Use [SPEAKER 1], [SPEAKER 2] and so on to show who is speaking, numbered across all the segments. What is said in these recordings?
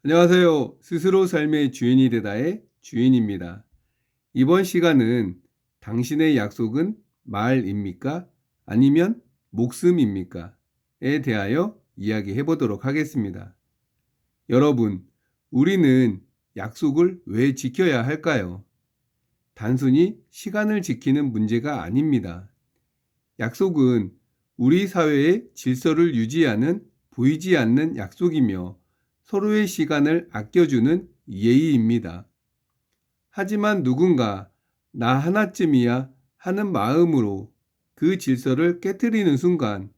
[SPEAKER 1] 안녕하세요. 스스로 삶의 주인이 되다의 주인입니다. 이번 시간은 당신의 약속은 말입니까? 아니면 목숨입니까? 에 대하여 이야기해 보도록 하겠습니다. 여러분, 우리는 약속을 왜 지켜야 할까요? 단순히 시간을 지키는 문제가 아닙니다. 약속은 우리 사회의 질서를 유지하는 보이지 않는 약속이며 서로의 시간을 아껴주는 예의입니다. 하지만 누군가 나 하나쯤이야 하는 마음으로 그 질서를 깨뜨리는 순간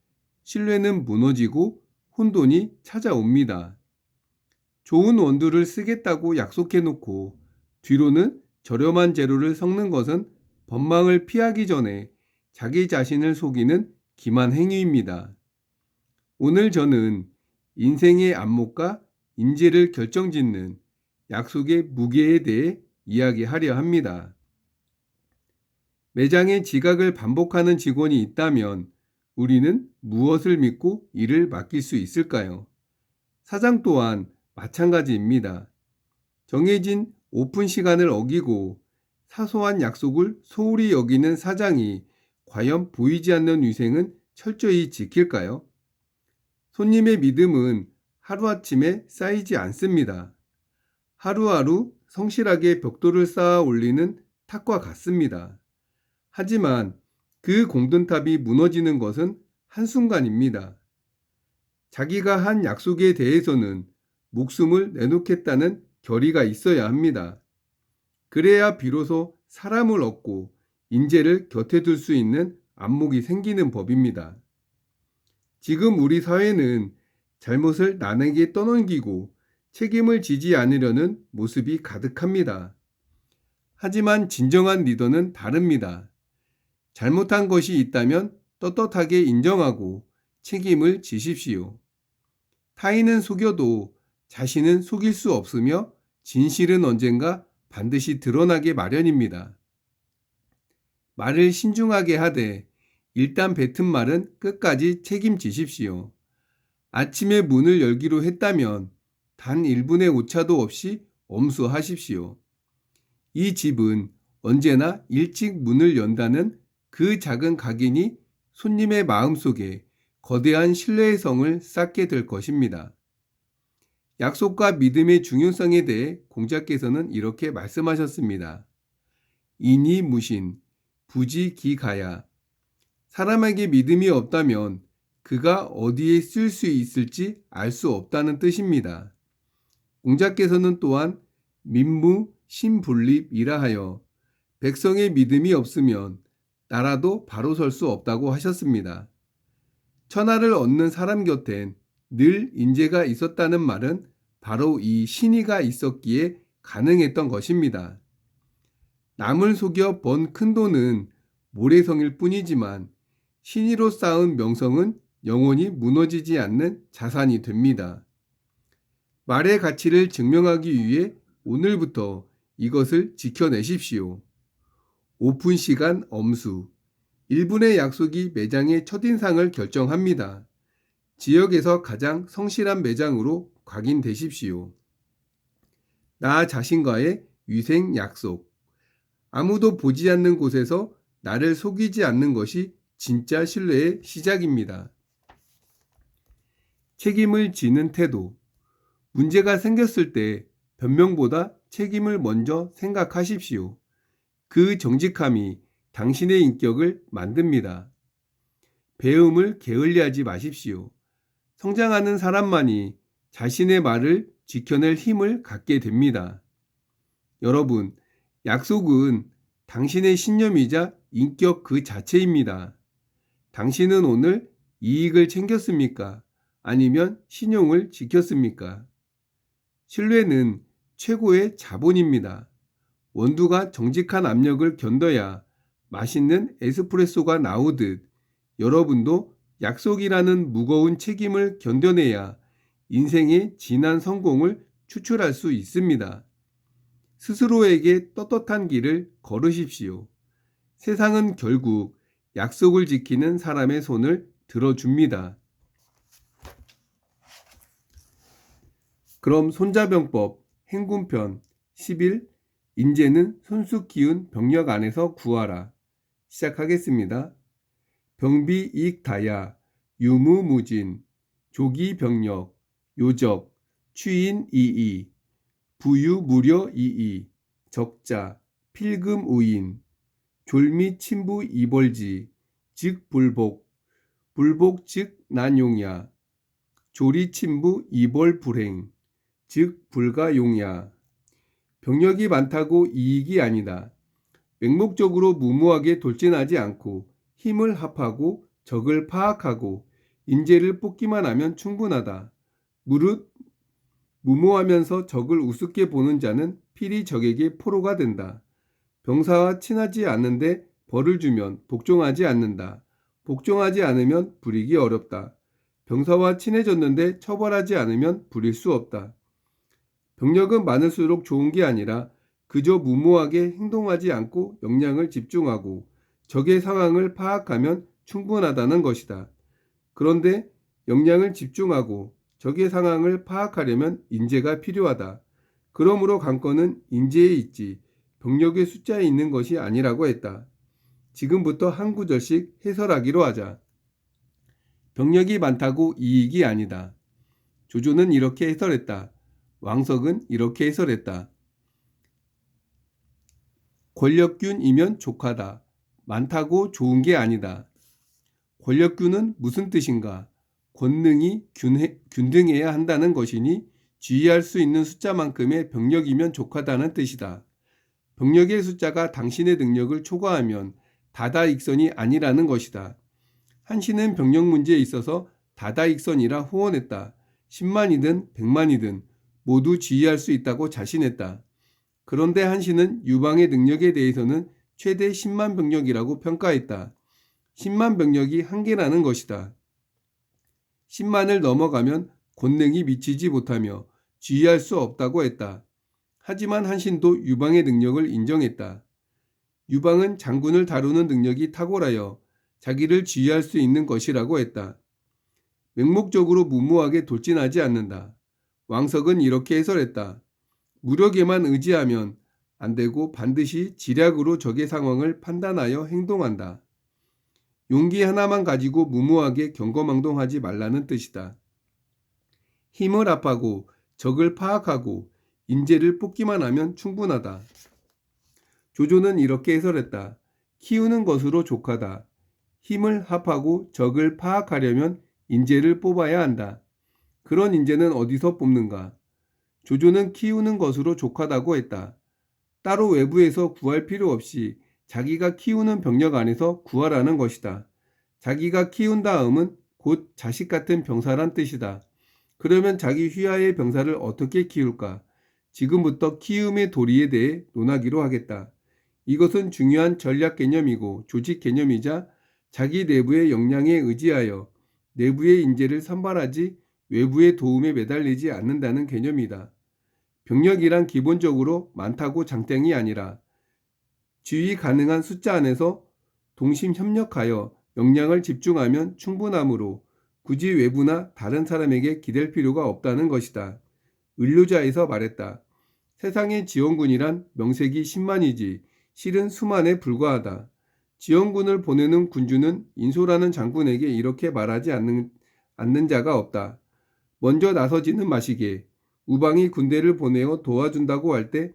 [SPEAKER 1] 신뢰는 무너지고 혼돈이 찾아옵니다. 좋은 원두를 쓰겠다고 약속해놓고 뒤로는 저렴한 재료를 섞는 것은 법망을 피하기 전에 자기 자신을 속이는 기만 행위입니다. 오늘 저는 인생의 안목과 인재를 결정짓는 약속의 무게에 대해 이야기하려 합니다. 매장에 지각을 반복하는 직원이 있다면 우리는 무엇을 믿고 일을 맡길 수 있을까요? 사장 또한 마찬가지입니다. 정해진 오픈 시간을 어기고 사소한 약속을 소홀히 여기는 사장이 과연 보이지 않는 위생은 철저히 지킬까요? 손님의 믿음은 하루아침에 쌓이지 않습니다. 하루하루 성실하게 벽돌을 쌓아 올리는 탑과 같습니다. 하지만 그 공든탑이 무너지는 것은 한순간입니다. 자기가 한 약속에 대해서는 목숨을 내놓겠다는 결의가 있어야 합니다. 그래야 비로소 사람을 얻고 인재를 곁에 둘 수 있는 안목이 생기는 법입니다. 지금 우리 사회는 잘못을 남에게 떠넘기고 책임을 지지 않으려는 모습이 가득합니다. 하지만 진정한 리더는 다릅니다. 잘못한 것이 있다면 떳떳하게 인정하고 책임을 지십시오. 타인은 속여도 자신은 속일 수 없으며 진실은 언젠가 반드시 드러나게 마련입니다. 말을 신중하게 하되 일단 뱉은 말은 끝까지 책임지십시오. 아침에 문을 열기로 했다면 단 1분의 오차도 없이 엄수하십시오. 이 집은 언제나 일찍 문을 연다는 그 작은 각인이 손님의 마음속에 거대한 신뢰의 성을 쌓게 될 것입니다. 약속과 믿음의 중요성에 대해 공자께서는 이렇게 말씀하셨습니다. 인이무신, 부지기가야. 사람에게 믿음이 없다면 그가 어디에 쓸 수 있을지 알 수 없다는 뜻입니다. 공자께서는 또한 민무 신분립이라 하여 백성의 믿음이 없으면 나라도 바로 설 수 없다고 하셨습니다. 천하를 얻는 사람 곁엔 늘 인재가 있었다는 말은 바로 이 신의가 있었기에 가능했던 것입니다. 남을 속여 번 큰돈은 모래성일 뿐이지만 신의로 쌓은 명성은 영원히 무너지지 않는 자산이 됩니다. 말의 가치를 증명하기 위해 오늘부터 이것을 지켜내십시오. 오픈 시간 엄수. 1분의 약속이 매장의 첫인상을 결정합니다. 지역에서 가장 성실한 매장으로 각인되십시오. 나 자신과의 위생 약속. 아무도 보지 않는 곳에서 나를 속이지 않는 것이 진짜 신뢰의 시작입니다. 책임을 지는 태도. 문제가 생겼을 때 변명보다 책임을 먼저 생각하십시오. 그 정직함이 당신의 인격을 만듭니다. 배움을 게을리하지 마십시오. 성장하는 사람만이 자신의 말을 지켜낼 힘을 갖게 됩니다. 여러분, 약속은 당신의 신념이자 인격 그 자체입니다. 당신은 오늘 이익을 챙겼습니까? 아니면 신용을 지켰습니까? 신뢰는 최고의 자본입니다. 원두가 정직한 압력을 견뎌야 맛있는 에스프레소가 나오듯 여러분도 약속이라는 무거운 책임을 견뎌내야 인생의 진한 성공을 추출할 수 있습니다. 스스로에게 떳떳한 길을 걸으십시오. 세상은 결국 약속을 지키는 사람의 손을 들어줍니다. 그럼 손자병법 행군편 10일 인재는 손수 키운 병력 안에서 구하라. 시작하겠습니다. 병비익다야 유무무진 조기병력 요적 취인이이 부유무려이이 적자 필금우인 졸미친부이벌지 즉 불복 불복 즉 난용야 조리친부이벌불행 즉 불가용야 병력이 많다고 이익이 아니다. 맹목적으로 무모하게 돌진하지 않고 힘을 합하고 적을 파악하고 인재를 뽑기만 하면 충분하다. 무릇 무모하면서 적을 우습게 보는 자는 필히 적에게 포로가 된다. 병사와 친하지 않는데 벌을 주면 복종하지 않는다. 복종하지 않으면 부리기 어렵다. 병사와 친해졌는데 처벌하지 않으면 부릴 수 없다. 병력은 많을수록 좋은 게 아니라 그저 무모하게 행동하지 않고 역량을 집중하고 적의 상황을 파악하면 충분하다는 것이다. 그런데 역량을 집중하고 적의 상황을 파악하려면 인재가 필요하다. 그러므로 관건은 인재에 있지 병력의 숫자에 있는 것이 아니라고 했다. 지금부터 한 구절씩 해설하기로 하자. 병력이 많다고 이익이 아니다. 조조는 이렇게 해설했다. 왕석은 이렇게 해설했다. 권력균이면 족하다. 많다고 좋은 게 아니다. 권력균은 무슨 뜻인가? 권능이 균등해야 한다는 것이니 지휘할 수 있는 숫자만큼의 병력이면 족하다는 뜻이다. 병력의 숫자가 당신의 능력을 초과하면 다다익선이 아니라는 것이다. 한신은 병력 문제에 있어서 다다익선이라 후원했다. 10만이든 100만이든 모두 지휘할 수 있다고 자신했다. 그런데 한신은 유방의 능력에 대해서는 최대 10만 병력이라고 평가했다. 10만 병력이 한계라는 것이다. 10만을 넘어가면 권능이 미치지 못하며 지휘할 수 없다고 했다. 하지만 한신도 유방의 능력을 인정했다. 유방은 장군을 다루는 능력이 탁월하여 자기를 지휘할 수 있는 것이라고 했다. 맹목적으로 무모하게 돌진하지 않는다. 왕석은 이렇게 해설했다. 무력에만 의지하면 안 되고 반드시 지략으로 적의 상황을 판단하여 행동한다. 용기 하나만 가지고 무모하게 경거망동하지 말라는 뜻이다. 힘을 합하고 적을 파악하고 인재를 뽑기만 하면 충분하다. 조조는 이렇게 해설했다. 키우는 것으로 족하다. 힘을 합하고 적을 파악하려면 인재를 뽑아야 한다. 그런 인재는 어디서 뽑는가? 조조는 키우는 것으로 족하다고 했다. 따로 외부에서 구할 필요 없이 자기가 키우는 병력 안에서 구하라는 것이다. 자기가 키운 다음은 곧 자식 같은 병사란 뜻이다. 그러면 자기 휘하의 병사를 어떻게 키울까? 지금부터 키움의 도리에 대해 논하기로 하겠다. 이것은 중요한 전략 개념이고 조직 개념이자 자기 내부의 역량에 의지하여 내부의 인재를 선발하지 외부의 도움에 매달리지 않는다는 개념이다. 병력이란 기본적으로 많다고 장땡이 아니라 지휘 가능한 숫자 안에서 동심 협력하여 역량을 집중하면 충분하므로 굳이 외부나 다른 사람에게 기댈 필요가 없다는 것이다. 을료자에서 말했다. 세상의 지원군이란 명색이 10만이지 실은 수만에 불과하다. 지원군을 보내는 군주는 인소라는 장군에게 이렇게 말하지 않는 자가 없다. 먼저 나서지는 마시게. 우방이 군대를 보내어 도와준다고 할 때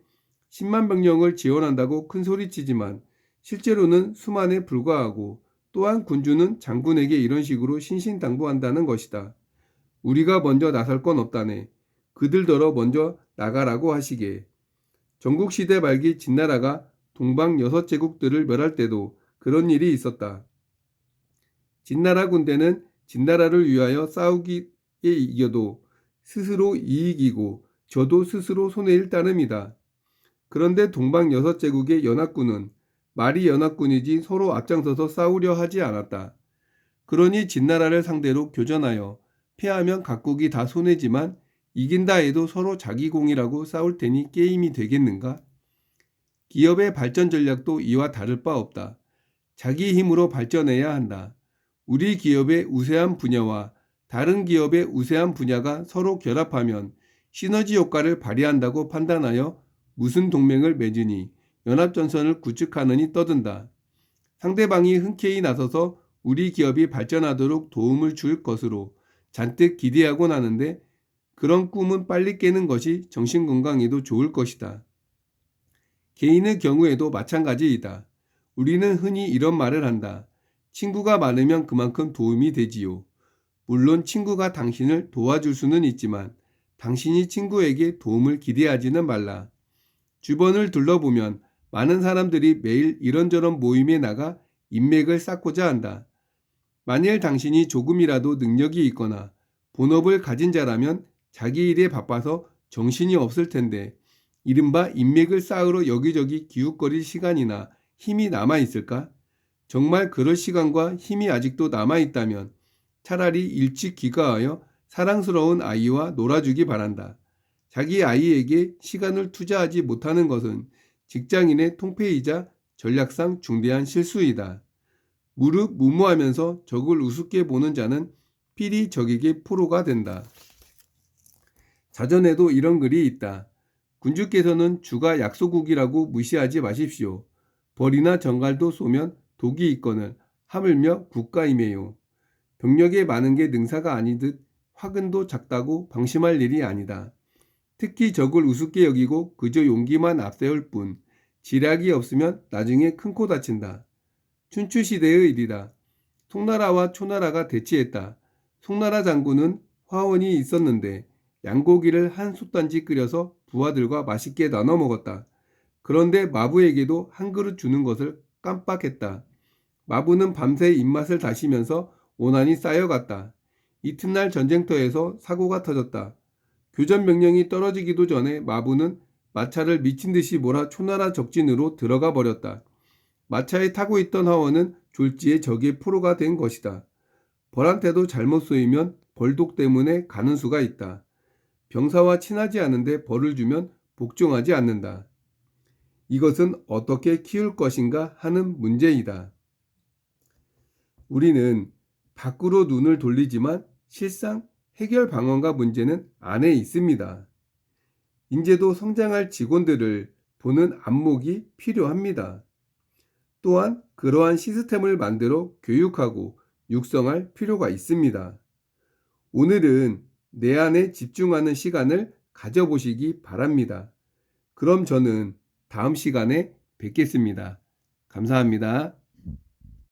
[SPEAKER 1] 10만 병력을 지원한다고 큰소리치지만 실제로는 수만에 불과하고 또한 군주는 장군에게 이런 식으로 신신당부한다는 것이다. 우리가 먼저 나설 건 없다네. 그들더러 먼저 나가라고 하시게. 전국시대 말기 진나라가 동방 6제국들을 멸할 때도 그런 일이 있었다. 진나라 군대는 진나라를 위하여 싸우기에 이겨도 스스로 이익이고 저도 스스로 손해일 따름이다. 그런데 동방 6제국의 연합군은 말이 연합군이지 서로 앞장서서 싸우려 하지 않았다. 그러니 진나라를 상대로 교전하여 패하면 각국이 다 손해지만 이긴다 해도 서로 자기 공이라고 싸울 테니 게임이 되겠는가? 기업의 발전 전략도 이와 다를 바 없다. 자기 힘으로 발전해야 한다. 우리 기업의 우세한 분야와 다른 기업의 우세한 분야가 서로 결합하면 시너지 효과를 발휘한다고 판단하여 무슨 동맹을 맺으니 연합전선을 구축하느니 떠든다. 상대방이 흔쾌히 나서서 우리 기업이 발전하도록 도움을 줄 것으로 잔뜩 기대하곤 하는데 그런 꿈은 빨리 깨는 것이 정신건강에도 좋을 것이다. 개인의 경우에도 마찬가지이다. 우리는 흔히 이런 말을 한다. 친구가 많으면 그만큼 도움이 되지요. 물론 친구가 당신을 도와줄 수는 있지만 당신이 친구에게 도움을 기대하지는 말라. 주변을 둘러보면 많은 사람들이 매일 이런저런 모임에 나가 인맥을 쌓고자 한다. 만일 당신이 조금이라도 능력이 있거나 본업을 가진 자라면 자기 일에 바빠서 정신이 없을 텐데 이른바 인맥을 쌓으러 여기저기 기웃거릴 시간이나 힘이 남아 있을까? 정말 그럴 시간과 힘이 아직도 남아 있다면 차라리 일찍 귀가하여 사랑스러운 아이와 놀아주기 바란다. 자기 아이에게 시간을 투자하지 못하는 것은 직장인의 통폐이자 전략상 중대한 실수이다. 무릇 무모하면서 적을 우습게 보는 자는 필히 적에게 포로가 된다. 자전에도 이런 글이 있다. 군주께서는 주가 약소국이라고 무시하지 마십시오. 벌이나 정갈도 쏘면 독이 있거늘 하물며 국가임에요. 병력에 많은 게 능사가 아니듯 화근도 작다고 방심할 일이 아니다. 특히 적을 우습게 여기고 그저 용기만 앞세울 뿐 지략이 없으면 나중에 큰 코 다친다. 춘추시대의 일이다. 송나라와 초나라가 대치했다. 송나라 장군은 화원이 있었는데 양고기를 한 솥단지 끓여서 부하들과 맛있게 나눠 먹었다. 그런데 마부에게도 한 그릇 주는 것을 깜빡했다. 마부는 밤새 입맛을 다시면서 오난이 쌓여갔다. 이튿날 전쟁터에서 사고가 터졌다. 교전 명령이 떨어지기도 전에 마부는 마차를 미친 듯이 몰아 초나라 적진으로 들어가 버렸다. 마차에 타고 있던 하원은 졸지에 적의 포로가 된 것이다. 벌한테도 잘못 쏘이면 벌독 때문에 가는 수가 있다. 병사와 친하지 않은데 벌을 주면 복종하지 않는다. 이것은 어떻게 키울 것인가 하는 문제이다. 우리는 밖으로 눈을 돌리지만 실상 해결 방안과 문제는 안에 있습니다. 인제도 성장할 직원들을 보는 안목이 필요합니다. 또한 그러한 시스템을 만들어 교육하고 육성할 필요가 있습니다. 오늘은 내 안에 집중하는 시간을 가져보시기 바랍니다. 그럼 저는 다음 시간에 뵙겠습니다. 감사합니다.